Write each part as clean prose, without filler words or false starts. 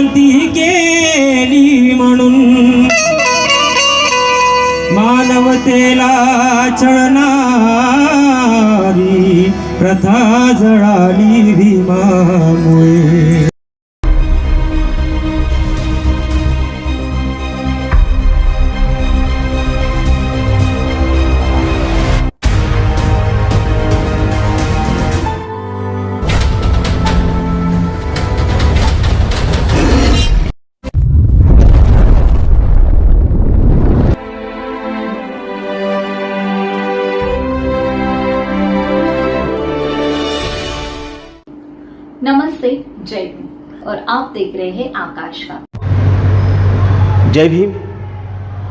क्रांती केली म्हणून मानवतेला छळणारी प्रथा जळाली भीमामुळे. नमस्ते, जय भीम और आप देख रहे हैं आकाश का. जय भीम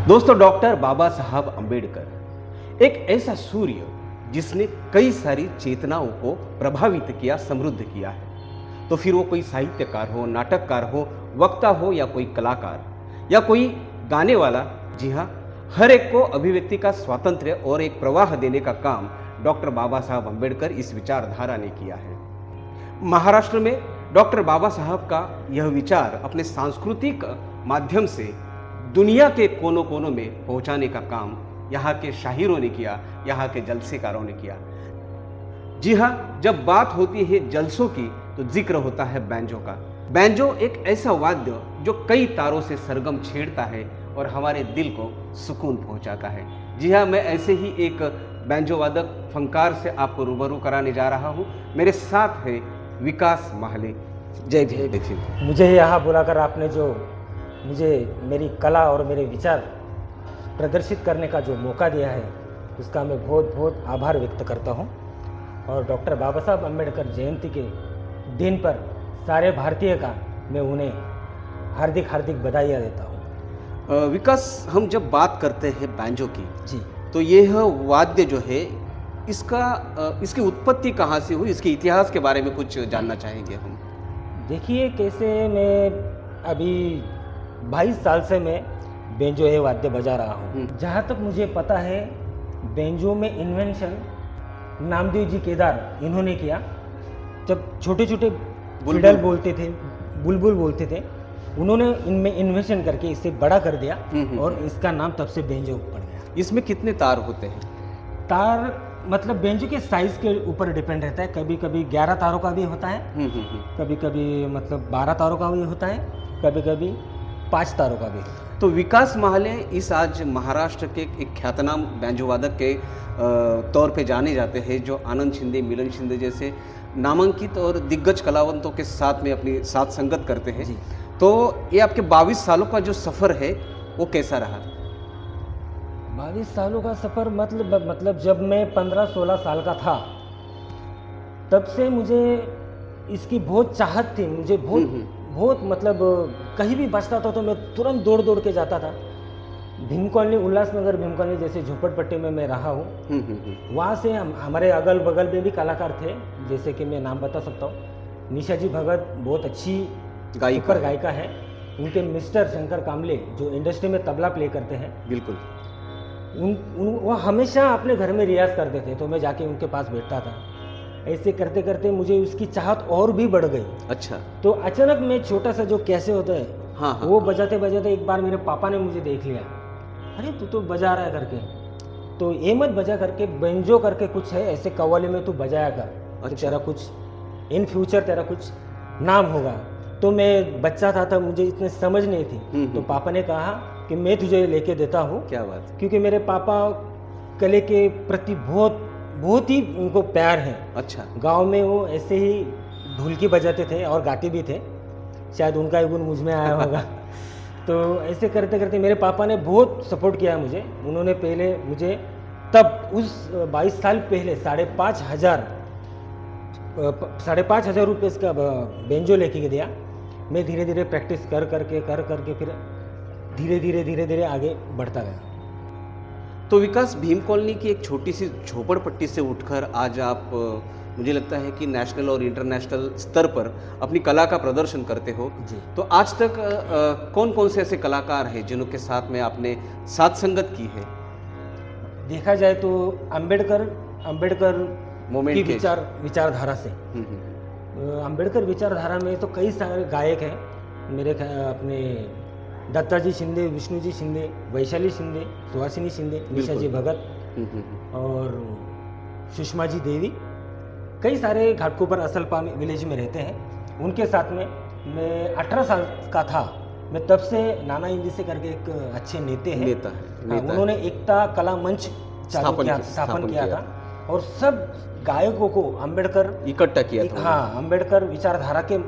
दोस्तों. डॉक्टर बाबा साहब अम्बेडकर एक ऐसा सूर्य जिसने कई सारी चेतनाओं को प्रभावित किया, समृद्ध किया है. तो फिर वो कोई साहित्यकार हो, नाटककार हो, वक्ता हो या कोई कलाकार या कोई गाने वाला, जी हाँ, हर एक को अभिव्यक्ति का स्वातंत्र्य और एक प्रवाह देने का काम डॉक्टर बाबा साहब अम्बेडकर इस विचारधारा ने किया है. महाराष्ट्र में डॉक्टर बाबा साहब का यह विचार अपने सांस्कृतिक माध्यम से दुनिया के कोनों कोनों में पहुंचाने का काम यहाँ के शाहिरों ने किया, यहाँ के जलसेकारों ने किया. जी हाँ, जब बात होती है जलसों की तो जिक्र होता है बैंजो का. बैंजो एक ऐसा वाद्य जो कई तारों से सरगम छेड़ता है और हमारे दिल को सुकून पहुंचाता है. जी हाँ, मैं ऐसे ही एक बैंजो वादक फंकार से आपको रूबरू कराने जा रहा हूँ. मेरे साथ है विकास महाले. जय भीम. मुझे यहाँ बुलाकर आपने जो मुझे मेरी कला और मेरे विचार प्रदर्शित करने का जो मौका दिया है उसका मैं बहुत बहुत आभार व्यक्त करता हूँ. और डॉक्टर बाबा साहब अम्बेडकर जयंती के दिन पर सारे भारतीय का मैं उन्हें हार्दिक हार्दिक बधाइयाँ देता हूँ. विकास, हम जब बात करते हैं बैंजो की, जी, तो यह वाद्य जो है इसकी उत्पत्ति कहाँ से हुई, इसके इतिहास के बारे में कुछ जानना चाहेंगे हम. देखिए कैसे मैं अभी 22 साल से मैं बेंजो ये वाद्य बजा रहा हूँ. जहाँ तक मुझे पता है बेंजो में इन्वेंशन नामदेव जी केदार इन्होंने किया. जब छोटे छोटे फिडल बोलते थे, बुलबुल बोलते थे, उन्होंने इनमें इन्वेंशन करके इसे बड़ा कर दिया और इसका नाम तब से बेंजो पड़ गया. इसमें कितने तार होते हैं? तार मतलब बेंजो के साइज के ऊपर डिपेंड रहता है. कभी कभी 11 तारों का भी होता है, कभी कभी मतलब 12 तारों का भी होता है, कभी कभी 5 तारों का भी. तो विकास महाले इस आज महाराष्ट्र के एक ख्यातनाम बैंजो वादक के तौर पे जाने जाते हैं, जो आनंद शिंदे, मिलन शिंदे जैसे नामांकित और दिग्गज कलावंतों के साथ में अपनी साथ संगत करते हैं. तो ये आपके 22 सालों का जो सफ़र है वो कैसा रहा? 22 सालों का सफ़र मतलब जब मैं 15-16 साल का था तब से मुझे इसकी बहुत चाहत थी. मुझे बहुत मतलब कहीं भी बचता था तो मैं तुरंत दौड़ दौड़ के जाता था. भीम कॉलोनी, उल्लासनगर भीम कॉलोनी जैसे झोपड़पट्टी में मैं रहा हूँ. वहाँ से हमारे अगल बगल में भी कलाकार थे, जैसे कि मैं नाम बता सकता हूँ. निशा जी भगत बहुत अच्छी गायिका है. उनके मिस्टर शंकर कामले जो इंडस्ट्री में तबला प्ले करते हैं, बिल्कुल वो हमेशा अपने घर में रियाज करते थे, तो मैं जाके उनके पास बैठता था. ऐसे करते करते मुझे उसकी चाहत और भी बढ़ गई. अच्छा. तो अचानक मैं छोटा सा जो कैसे होता है, हाँ, वो बजाते बजाते एक बार मेरे पापा ने मुझे देख लिया. अरे तू तो बजा रहा है करके, तो ये मत बजा करके बेंजो करके कुछ है ऐसे कव्वाली में तू बजाया कर. अच्छा. तेरा कुछ इन फ्यूचर तेरा कुछ नाम होगा. तो मैं बच्चा था तब, मुझे इतनी समझ नहीं थी. तो पापा ने कहा कि मैं तुझे लेके देता हूँ. क्या बात. क्योंकि मेरे पापा कले के प्रति बहुत ही उनको प्यार है. अच्छा. गांव में वो ऐसे ही ढोलकी बजाते थे और गाते भी थे. शायद उनका ही गुण मुझ में आया होगा. तो ऐसे करते करते मेरे पापा ने बहुत सपोर्ट किया मुझे. उन्होंने पहले मुझे तब उस 22 साल पहले 5,500 रुपये का बेंजो लेके दिया. मैं धीरे धीरे प्रैक्टिस कर करके फिर धीरे धीरे आगे बढ़ता गया. तो विकास, भीम कॉलोनी की एक छोटी सी झोपड़पट्टी से उठकर आज आप, मुझे लगता है कि नेशनल और इंटरनेशनल स्तर पर अपनी कला का प्रदर्शन करते हो. जी. तो आज तक कौन कौन से ऐसे कलाकार हैं जिनके साथ में आपने साथ संगत की है? देखा जाए तो अम्बेडकर मोमेंट की विचारधारा से, अम्बेडकर विचारधारा में तो कई सारे गायक हैं मेरे अपने दत्ताजी शिंदे, विष्णुजी शिंदे, वैशाली शिंदे, सुहासिनी शिंदे, निशाजी भगत और सुषमा जी देवी, कई सारे घाटकोपर असलपाम विलेज में रहते हैं। उनके साथ में मैं 18 साल का था, मैं तब से नाना इंदी से करके एक अच्छे नेता है, उन्होंने एकता कला मंच स्थापन किया था और सब गायकों को अंबेडकर इकट्ठा किया था। हाँ, अंबेडकर विचारधारा के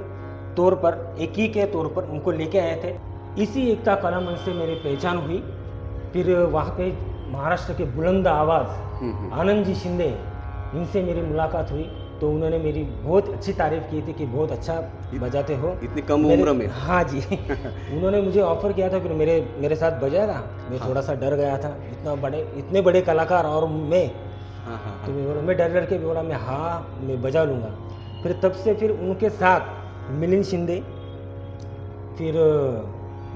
तौर पर, एक ही के तौर पर उनको लेके आए थे। इसी एकता कला मंच से मेरी पहचान हुई। फिर वहाँ पे महाराष्ट्र के बुलंद आवाज़ आनंद जी शिंदे, इनसे मेरी मुलाकात हुई तो उन्होंने मेरी बहुत अच्छी तारीफ की थी कि बहुत अच्छा बजाते हो इतनी कम उम्र में। हाँ जी उन्होंने मुझे ऑफर किया था, फिर मेरे साथ बजाएगा। मैं थोड़ा सा डर गया था, इतने बड़े कलाकार और मैं, तो मैं डर के बोला मैं बजा लूँगा। फिर तब से फिर उनके साथ मिलिंद शिंदे, फिर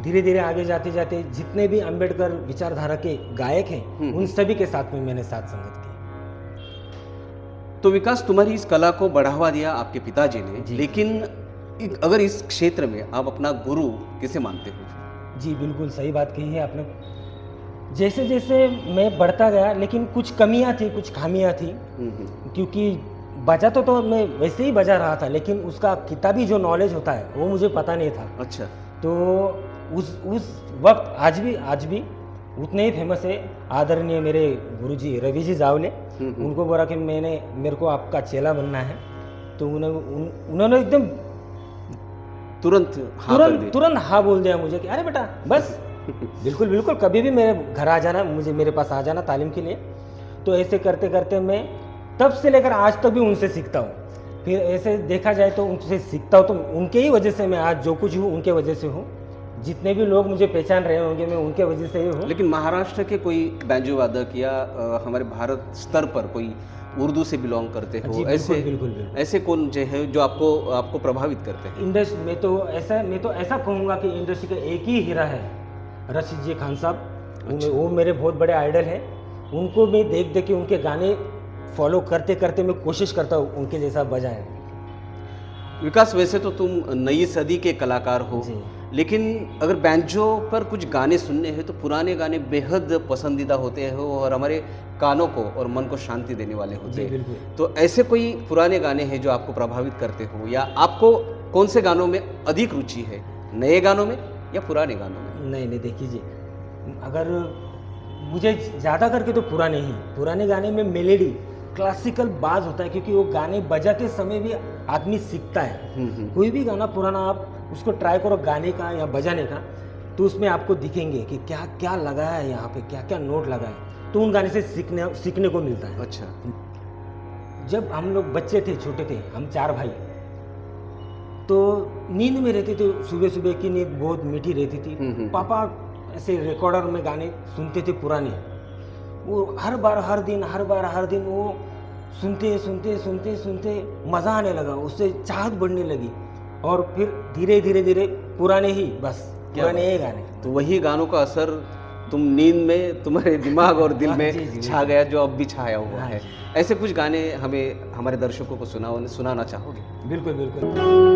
धीरे धीरे आगे जाते जाते जितने भी अंबेडकर विचारधारा के गायक हैं उन सभी के साथ में मैंने साथ संगत की। तो विकास, तुम्हारी इस कला को बढ़ावा दिया आपके पिताजी ने, लेकिन अगर इस क्षेत्र में आप अपना गुरु किसे मानते हो? जी बिल्कुल सही बात कही है आपने। जैसे जैसे मैं बढ़ता गया, लेकिन कुछ कमियां थी, कुछ खामियां थी, क्योंकि बजा तो मैं वैसे ही बजा रहा था, लेकिन उसका किताबी जो नॉलेज होता है वो मुझे पता नहीं था। अच्छा। तो उस वक्त आज भी उतने ही फेमस है आदरणीय मेरे गुरुजी रवि जी जावले, उनको बोला कि मेरे को आपका चेला बनना है, तो उन्होंने एकदम तुरंत हाँ बोल दिया मुझे कि अरे बेटा बस बिल्कुल कभी भी मेरे घर आ जाना, मेरे पास आ जाना तालीम के लिए। तो ऐसे करते करते मैं तब से लेकर आज तक भी उनसे सीखता हूँ। फिर ऐसे देखा जाए तो उनसे सीखता हूँ, तो उनके ही वजह से मैं आज जो कुछ हूँ उनके वजह से हूँ। जितने भी लोग मुझे पहचान रहे होंगे मैं उनके वजह से ही हूँ। लेकिन महाराष्ट्र के कोई बैंजो वादक या हमारे भारत स्तर पर कोई उर्दू से बिलोंग करते हो, बिल्कुल ऐसे कौन जो है जो आपको प्रभावित करते हैं? इंडस्ट्री में तो ऐसा कहूँगा कि इंडस्ट्री का एक ही हीरा है रशीद जी खान साहब। अच्छा। वो मेरे बहुत बड़े आइडल हैं। उनको मैं देख के उनके गाने फॉलो करते करते मैं कोशिश करता हूँ उनके जैसा बजाएं। विकास, वैसे तो तुम नई सदी के कलाकार हो, लेकिन अगर बैंजो पर कुछ गाने सुनने हैं तो पुराने गाने बेहद पसंदीदा होते हैं और हमारे कानों को और मन को शांति देने वाले होते हैं। तो ऐसे कोई पुराने गाने हैं जो आपको प्रभावित करते हो, या आपको कौन से गानों में अधिक रुचि है, नए गानों में या पुराने गानों में? नहीं देखिए, अगर मुझे ज़्यादा करके तो पुराने गाने में मेलेडी, क्लासिकल बाज होता है, क्योंकि वो गाने बजाते समय भी आदमी सीखता है। कोई भी गाना पुराना आप उसको ट्राई करो गाने का या बजाने का, तो उसमें आपको दिखेंगे कि क्या क्या लगा है, यहाँ पे क्या क्या नोट लगा है, तो उन गाने से सीखने को मिलता है। अच्छा। जब हम लोग बच्चे थे, छोटे थे, हम 4 भाई, तो नींद में रहते थे, सुबह की नींद बहुत मीठी रहती थी। पापा ऐसे रिकॉर्डर में गाने सुनते थे पुराने, वो हर बार हर दिन वो सुनते मज़ा आने लगा, उससे चाहत बढ़ने लगी, और फिर धीरे धीरे पुराने ही गाने। तो वही गानों का असर तुम नींद में तुम्हारे दिमाग और दिल में छा गया, जो अब भी छाया हुआ है। ऐसे कुछ गाने हमें हमारे दर्शकों को सुनाना चाहोगे? बिल्कुल।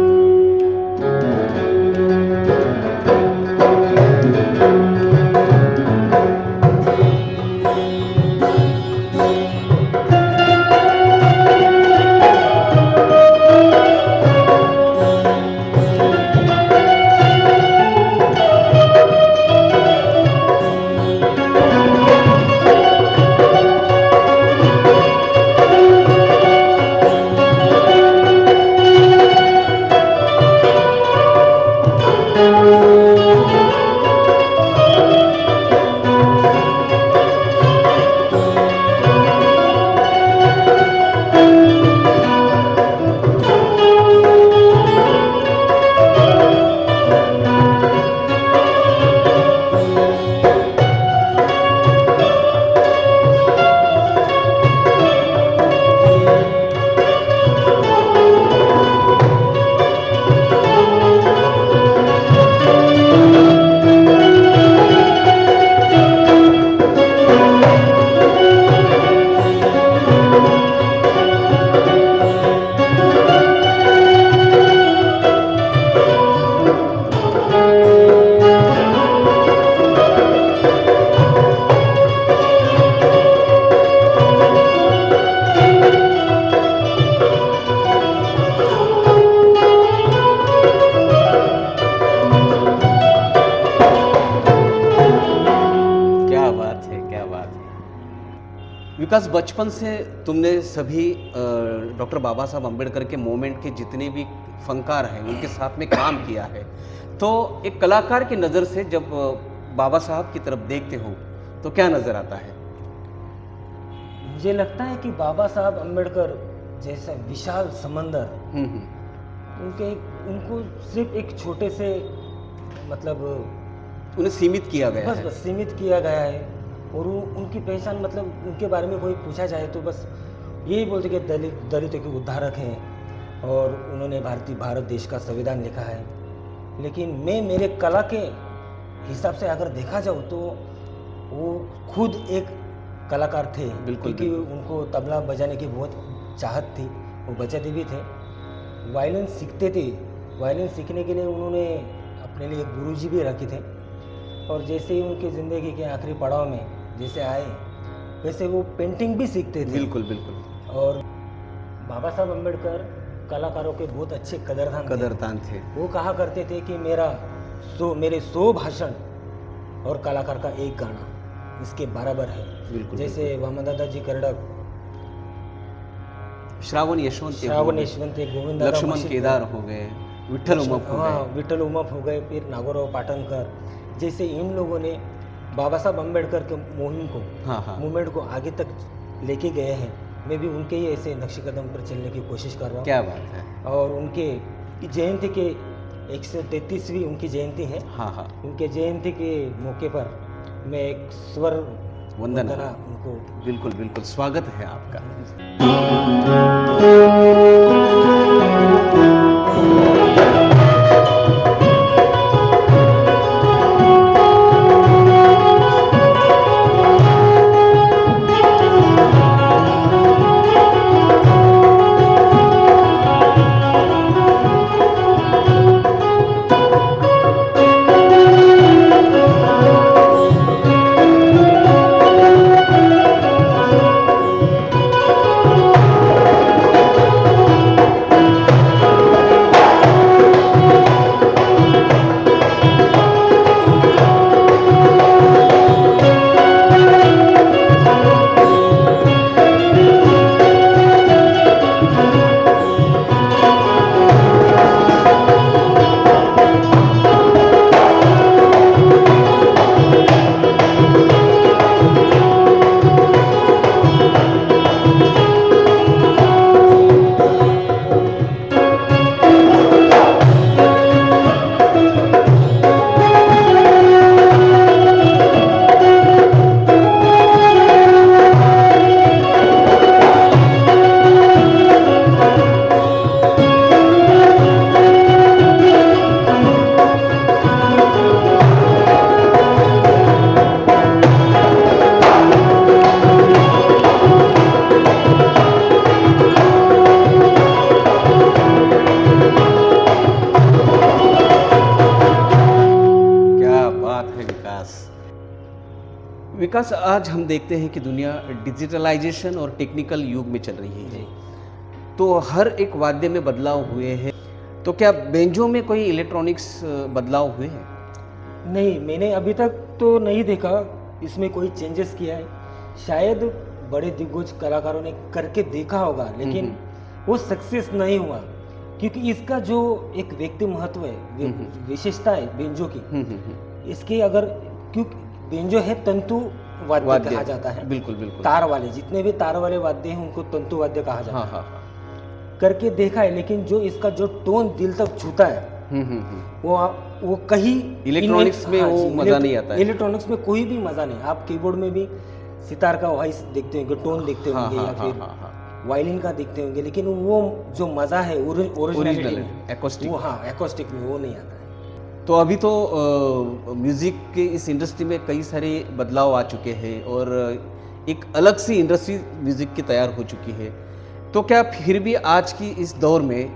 विकास, बचपन से तुमने सभी डॉक्टर बाबा साहब अम्बेडकर के मोमेंट के जितने भी फनकार हैं उनके साथ में काम किया है, तो एक कलाकार की नज़र से जब बाबा साहब की तरफ देखते हो तो क्या नज़र आता है? मुझे लगता है कि बाबा साहब अम्बेडकर जैसा विशाल समंदर, उनको सिर्फ एक छोटे से मतलब उन्हें सीमित किया गया है। बस सीमित किया गया है। और उनकी पहचान मतलब उनके बारे में कोई पूछा जाए तो बस यही बोलते कि दलितों के उद्धारक हैं और उन्होंने भारत देश का संविधान लिखा है। लेकिन मैं मेरे कला के हिसाब से अगर देखा जाऊँ तो वो खुद एक कलाकार थे। बिल्कुल, क्योंकि उनको तबला बजाने की बहुत चाहत थी, वो बजाते भी थे, वायलिन सीखते थे। वायलिन सीखने के लिए उन्होंने अपने लिए गुरुजी भी रखे थे। और जैसे ही उनकी ज़िंदगी के आखिरी पड़ाव में जैसे आए वैसे वो पेंटिंग भी सीखते थे। बिल्कुल बिल्कुल। और बाबा साहब अम्बेडकर कलाकारों के बहुत अच्छे कदरदान थे। वो कहा करते थे कि मेरे 100 भाषण और कलाकार का एक गाना इसके बराबर है। बिल्कुल। जैसे वामनदादा जी कर्डक, श्रावण यशवंत, गोविंद लक्ष्मण केदार हो गए, विठ्ठल उमप हो गए, विठ्ठल उमप हो गए, फिर नागोराव पाटनकर, जैसे इन लोगों ने बाबा साहब अम्बेडकर के मुहिम को, मूवमेंट को आगे तक लेके गए हैं। मैं भी उनके ही ऐसे नक्शे कदम पर चलने की कोशिश कर रहा हूँ। क्या बात है। और उनके जयंती के 133वीं उनकी जयंती है। उनके जयंती के मौके पर मैं एक स्वर वंदना उनको। बिल्कुल बिल्कुल, स्वागत है आपका। विकास, आज हम देखते हैं कि दुनिया डिजिटलाइजेशन और टेक्निकल युग में चल रही है, तो हर एक वाद्य में बदलाव हुए हैं। तो क्या बेंजो में कोई इलेक्ट्रॉनिक्स बदलाव हुए हैं? नहीं, मैंने अभी तक तो नहीं देखा इसमें कोई चेंजेस किया है। शायद बड़े दिग्गज कलाकारों ने करके देखा होगा, लेकिन वो सक्सेस नहीं हुआ, क्योंकि इसका जो एक व्यक्ति महत्व है, विशेषता है बेंजो की, इसके अगर क्योंकि बेंजो है तंतु वाद्य कहा जाता है। बिल्कुल बिल्कुल। तार वाले जितने भी तार वाले वाद्य हैं उनको तंतु वाद्य कहा जाता है। करके देखा है, लेकिन जो इसका जो टोन दिल तक छूता है वो कहीं इलेक्ट्रॉनिक्स में वो मजा नहीं आता है। इलेक्ट्रॉनिक्स में कोई भी मजा नहीं। आप कीबोर्ड में भी सितार का वॉइस देखते होंगे, टोन देखते होंगे, या फिर वायलिन का देखते होंगे, लेकिन वो जो मजा है ओरिजिनल एक्वास्टिक, वो एक्वास्टिक में वो नहीं आता है। तो अभी तो म्यूज़िक के इस इंडस्ट्री में कई सारे बदलाव आ चुके हैं और एक अलग सी इंडस्ट्री म्यूज़िक की तैयार हो चुकी है। तो क्या फिर भी आज की इस दौर में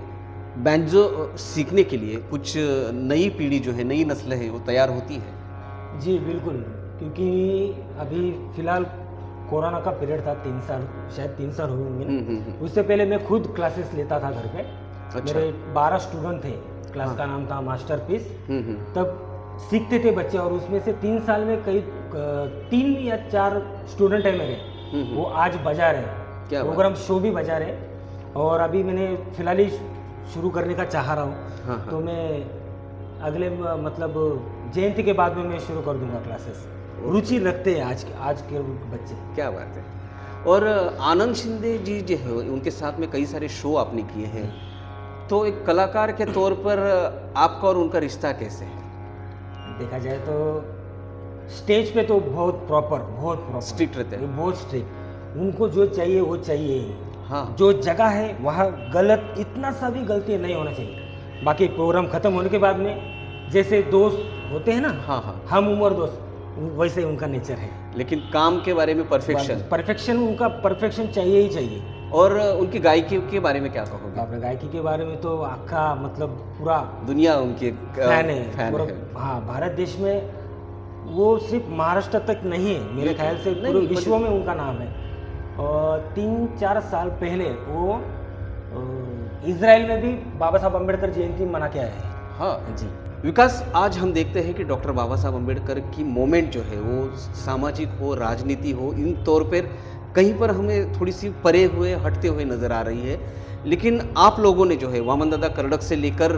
बैंजो सीखने के लिए कुछ नई पीढ़ी जो है, नई नस्ल है, वो तैयार होती है? जी बिल्कुल, क्योंकि अभी फ़िलहाल कोरोना का पीरियड था, 3 साल, शायद 3 साल हुए होंगे। उससे पहले मैं खुद क्लासेस लेता था घर पे। अच्छा। मेरे 12 स्टूडेंट थे, क्लास का नाम था मास्टरपीस। तब सीखते थे बच्चे, और उसमें से 3 साल में कई 3 या 4 स्टूडेंट है मेरे वो आज बजा रहे क्या हैं, बात प्रोग्राम शो भी बजा रहे हैं। और अभी मैंने फिलहाल ही शुरू करने का चाह रहा हूँ। हाँ, हाँ। तो मैं अगले मतलब जयंती के बाद में मैं शुरू कर दूंगा क्लासेस। रुचि रखते हैं आज के बच्चे। क्या बात है। और आनंद शिंदे जी जो है उनके साथ में कई सारे शो आपने किए हैं, तो एक कलाकार के तौर पर आपका और उनका रिश्ता कैसे है? देखा जाए तो स्टेज पे तो बहुत प्रॉपर स्ट्रिक्ट रहते हैं। बहुत स्ट्रिक्ट। उनको जो चाहिए वो चाहिए ही। हाँ। जो जगह है वहाँ गलत इतना सा भी गलती नहीं होना चाहिए। बाकी प्रोग्राम खत्म होने के बाद में जैसे दोस्त होते हैं ना, हाँ हाँ, हम उम्र दोस्त, वैसे उनका नेचर है। लेकिन काम के बारे में परफेक्शन उनका परफेक्शन चाहिए ही चाहिए। और उनकी गायकी के बारे में क्या कहोगे? आपने गायकी के बारे में तो आखा मतलब पूरा दुनिया उनकी फैन है, पूरा हाँ, भारत देश में वो सिर्फ महाराष्ट्र तक नहीं है, मेरे ख्याल से पूरे विश्व में उनका नाम है। और 3-4 साल पहले वो इजराइल में भी बाबा साहब अम्बेडकर जयंती मना के आए हैं। हाँ जी विकास, आज हम देखते हैं कि डॉक्टर बाबा साहब अम्बेडकर की मोमेंट जो है वो सामाजिक हो, राजनीति हो, इन तौर पर कहीं पर हमें थोड़ी सी परे हुए हटते हुए नज़र आ रही है। लेकिन आप लोगों ने जो है वामन दादा कर्डक से लेकर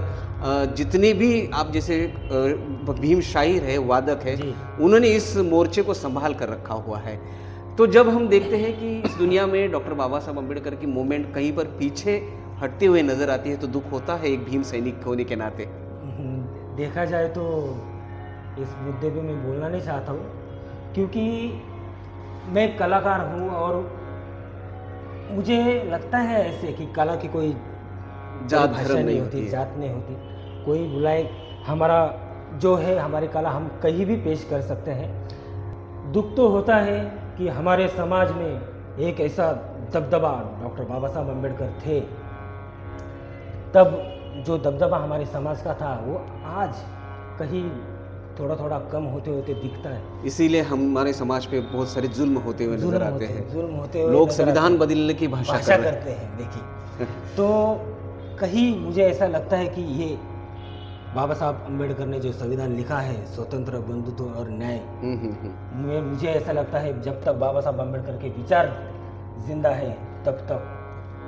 जितने भी आप जैसे भीम शाहिर है, वादक है, उन्होंने इस मोर्चे को संभाल कर रखा हुआ है। तो जब हम देखते हैं कि इस दुनिया में डॉक्टर बाबा साहब अम्बेडकर की मूवमेंट कहीं पर पीछे हटते हुए नज़र आती है, तो दुख होता है एक भीम सैनिक होने के नाते। देखा जाए तो इस मुद्दे पे मैं बोलना नहीं चाहता हूँ, क्योंकि मैं कलाकार हूँ और मुझे लगता है ऐसे कि कला की कोई जात भाषा धर्म नहीं होती, जात नहीं होती। कोई बुलाए, हमारा जो है हमारी कला हम कहीं भी पेश कर सकते हैं। दुख तो होता है कि हमारे समाज में एक ऐसा दबदबा डॉक्टर बाबा साहब अम्बेडकर थे, तब जो दबदबा हमारे समाज का था वो आज कहीं थोड़ा थोड़ा कम होते होते दिखता है। इसीलिए हमारे समाज पे बहुत सारे जुल्म होते हुए नजर आते हैं। जुल्म होते हुए लोग संविधान बदलने की भाषा करते हैं। देखिए तो कहीं मुझे ऐसा लगता है कि ये बाबा साहब अम्बेडकर ने जो संविधान लिखा है, स्वतंत्र, बंधुत्व और न्याय, मुझे ऐसा लगता है जब तक बाबा साहब अम्बेडकर के विचार जिंदा है तब तक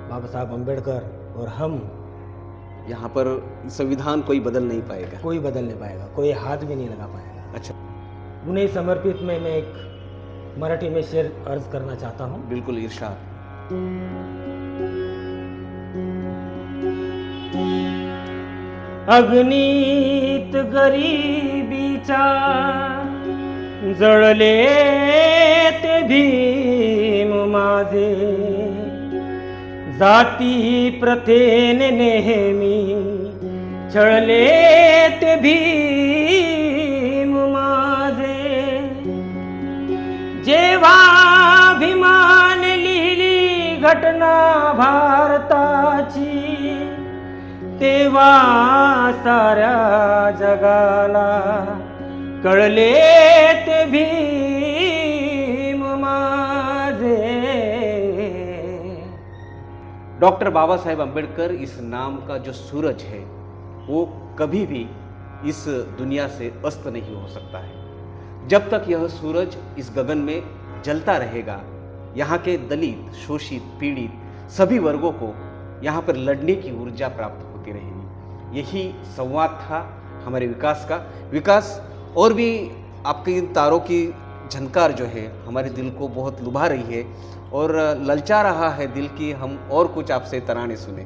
बाबा साहब अम्बेडकर और हम यहाँ पर संविधान कोई बदल नहीं पाएगा, कोई बदल नहीं पाएगा, कोई हाथ भी नहीं लगा पाएगा। अच्छा, उन्हें समर्पित मैं एक मराठी में शेर अर्ज करना चाहता हूँ। बिल्कुल इरशाद। अग्नीत गरिबीचा जळले ते भीम माझे, जाती प्रथेने नेहमी छळले ते भीम माझे। जेव्हा भीमान लिहिली घटना भारताची, तेव्हा साऱ्या जगाला कळले ते भीम माझे। डॉक्टर बाबा साहेब अम्बेडकर इस नाम का जो सूरज है वो कभी भी इस दुनिया से अस्त नहीं हो सकता है। जब तक यह सूरज इस गगन में जलता रहेगा, यहाँ के दलित, शोषित, पीड़ित सभी वर्गों को यहाँ पर लड़ने की ऊर्जा प्राप्त होती रहेगी। यही संवाद था हमारे विकास का। विकास, और भी आपके इन तारों की झनकार जो है हमारे दिल को बहुत लुभा रही है और ललचा रहा है दिल की हम और कुछ आपसे तराने सुने।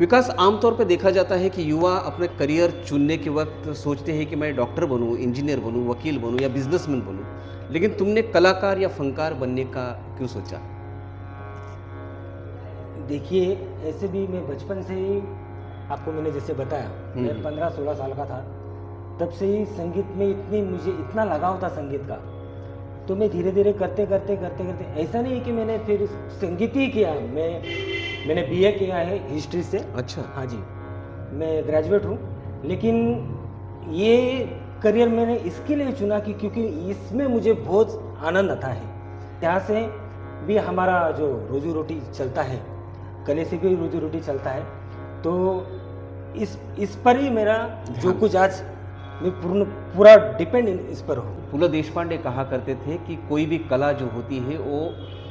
विकास, आमतौर पे देखा जाता है कि युवा अपने करियर चुनने के वक्त सोचते हैं कि मैं डॉक्टर बनूं, इंजीनियर बनूं, वकील बनूं या बिजनेसमैन बनूं, लेकिन तुमने कलाकार या फनकार बनने का क्यों सोचा? देखिए, ऐसे भी मैं बचपन से ही, आपको मैंने जैसे बताया, मैं 15-16 साल का था, तब से ही संगीत में मुझे इतना लगाव था संगीत का। तो मैं धीरे धीरे करते करते ऐसा नहीं है कि मैंने फिर संगीत ही किया। मैंने बीए किया है हिस्ट्री से। अच्छा। हाँ जी, मैं ग्रेजुएट हूँ, लेकिन ये करियर मैंने इसके लिए चुना कि क्योंकि इसमें मुझे बहुत आनंद आता है। यहाँ से भी हमारा जो रोजी रोटी चलता है, कले से भी रोजी रोटी चलता है, तो इस पर ही मेरा जो कुछ आज मैं पूरा डिपेंड इस पर हूँ। पुलह देशपांडे कहा करते थे कि कोई भी कला जो होती है वो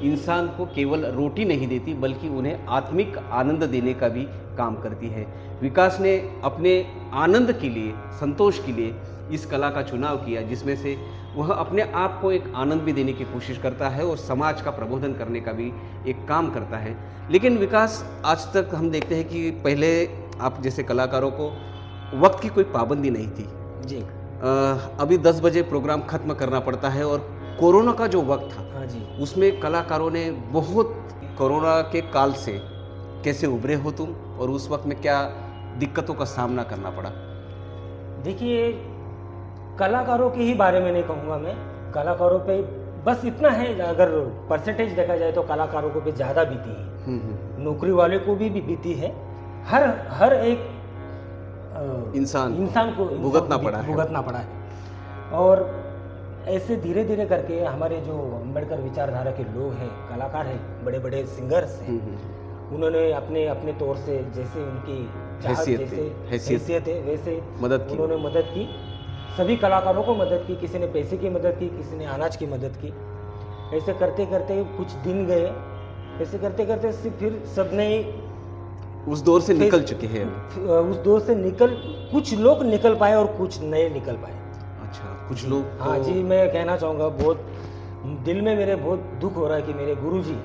इंसान को केवल रोटी नहीं देती, बल्कि उन्हें आत्मिक आनंद देने का भी काम करती है। विकास ने अपने आनंद के लिए, संतोष के लिए इस कला का चुनाव किया, जिसमें से वह अपने आप को एक आनंद भी देने की कोशिश करता है और समाज का प्रबोधन करने का भी एक काम करता है। लेकिन विकास, आज तक हम देखते हैं कि पहले आप जैसे कलाकारों को वक्त की कोई पाबंदी नहीं थी जी। अभी 10 बजे प्रोग्राम खत्म करना पड़ता है, और कोरोना का जो वक्त था, हाँ जी, उसमें कलाकारों ने बहुत, कोरोना के काल से कैसे उभरे हो तुम, और उस वक्त में क्या दिक्कतों का सामना करना पड़ा? देखिए, कलाकारों के ही बारे में नहीं कहूँगा मैं। कलाकारों पे बस इतना है, अगर परसेंटेज देखा जाए तो कलाकारों को भी ज़्यादा बीती है, नौकरी वाले को भी बीती है। हर एक इंसान को भुगतना पड़ा है। और ऐसे धीरे धीरे करके हमारे जो अम्बेडकर विचारधारा के लोग हैं, कलाकार हैं, बड़े बड़े सिंगर्स हैं, उन्होंने अपने तौर से, जैसे उनकी हैसियत है वैसे उन्होंने मदद की, सभी कलाकारों को मदद की। किसी ने पैसे की मदद की, किसी ने अनाज की मदद की। ऐसे करते करते कुछ दिन गए, ऐसे करते करते फिर सबने उस दौर से निकल चुके हैं। उस दौर से कुछ लोग निकल पाए और कुछ नए निकल पाए। अच्छा, कुछ लोग। हाँ जी, मैं कहना चाहूँगा, बहुत दिल में मेरे बहुत दुख हो रहा है कि मेरे गुरुजी,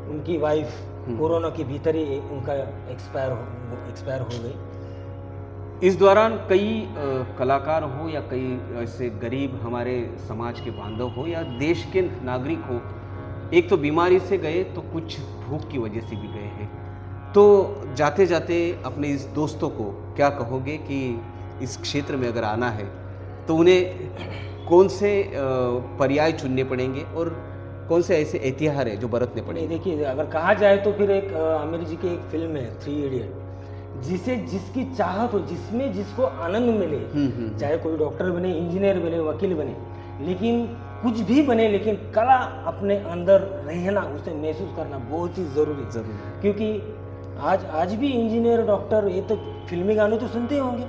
उनकी वाइफ कोरोना के भीतर ही उनका एक्सपायर हो गई। इस दौरान कई कलाकार हो या कई ऐसे गरीब हमारे समाज के बांधव हो या देश के नागरिक हो, एक तो बीमारी से गए तो कुछ भूख की वजह से भी गए हैं। तो जाते जाते अपने इस दोस्तों को क्या कहोगे कि इस क्षेत्र में अगर आना है तो उन्हें कौन से पर्याय चुनने पड़ेंगे और कौन से ऐसे एहतियात है जो बरतने पड़ेंगे? देखिए, अगर कहा जाए तो फिर एक आमिर जी की एक फिल्म है 3 इडियट, जिसकी चाहत हो, जिसमें जिसको आनंद मिले, चाहे कोई डॉक्टर बने, इंजीनियर बने, वकील बने, लेकिन कुछ भी बने, लेकिन कला अपने अंदर रहना, उसे महसूस करना बहुत ही जरूरी। क्योंकि आज भी इंजीनियर, डॉक्टर, ये तो फिल्मी गाने तो सुनते होंगे।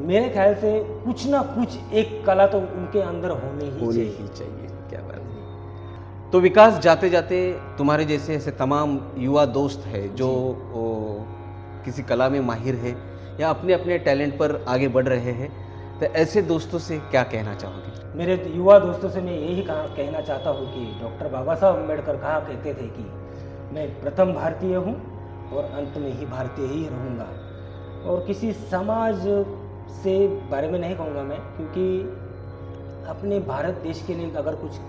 मेरे ख्याल से कुछ ना कुछ एक कला तो उनके अंदर होनी ही चाहिए। क्या बात है। तो विकास, जाते जाते तुम्हारे जैसे ऐसे तमाम युवा दोस्त हैं जो किसी कला में माहिर है या अपने अपने टैलेंट पर आगे बढ़ रहे हैं, तो ऐसे दोस्तों से क्या कहना चाहोगे? मेरे युवा दोस्तों से मैं यही कहना चाहता हूँ कि डॉक्टर बाबा साहब अम्बेडकर कहा कहते थे कि मैं प्रथम भारतीय हूँ और अंत में ही भारतीय ही रहूँगा। और किसी समाज से बारे में नहीं कहूँगा मैं, क्योंकि अपने भारत देश के लिए अगर कुछ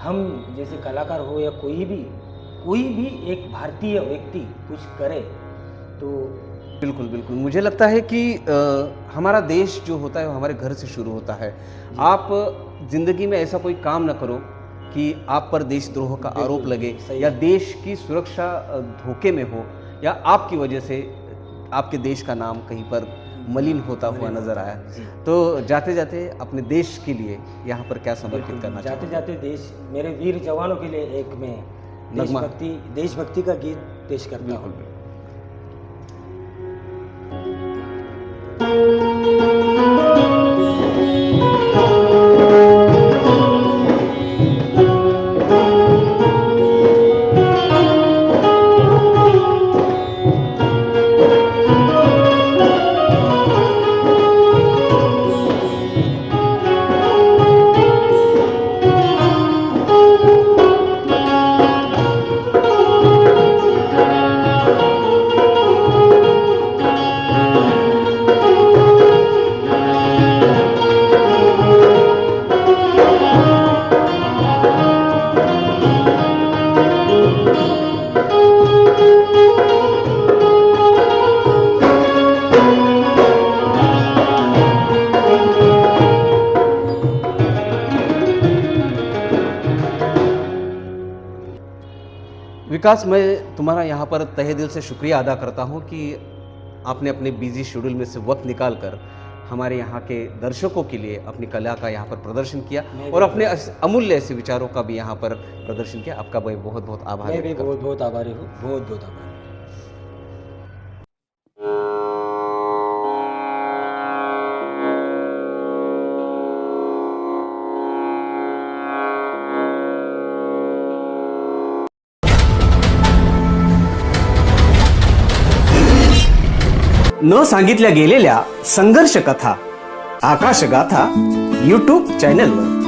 हम जैसे कलाकार हो या कोई भी एक भारतीय व्यक्ति कुछ करे तो बिल्कुल बिल्कुल। मुझे लगता है कि हमारा देश जो होता है वो हमारे घर से शुरू होता है। आप जिंदगी में ऐसा कोई काम ना करो कि आप पर देशद्रोह का आरोप लगे या देश की सुरक्षा धोखे में हो या आपकी वजह से आपके देश का नाम कहीं पर मलिन होता हुआ नजर आया। तो जाते जाते अपने देश के लिए यहाँ पर क्या समर्पित करना जाते जाते देश, मेरे वीर जवानों के लिए एक मैं देशभक्ति का गीत पेश करता हूँ। विकास, मैं तुम्हारा यहाँ पर तहे दिल से शुक्रिया अदा करता हूँ कि आपने अपने बिजी शेड्यूल में से वक्त निकाल कर हमारे यहाँ के दर्शकों के लिए अपनी कला का यहाँ पर प्रदर्शन किया और अपने अमूल्य ऐसे विचारों का भी यहाँ पर प्रदर्शन किया। आपका मैं बहुत बहुत आभार। मैं भी बहुत बहुत आभारी हूँ, बहुत बहुत आभारी। न सांगितल्या गेलेल्या संघर्ष कथा आकाशगाथा YouTube चॅनलवर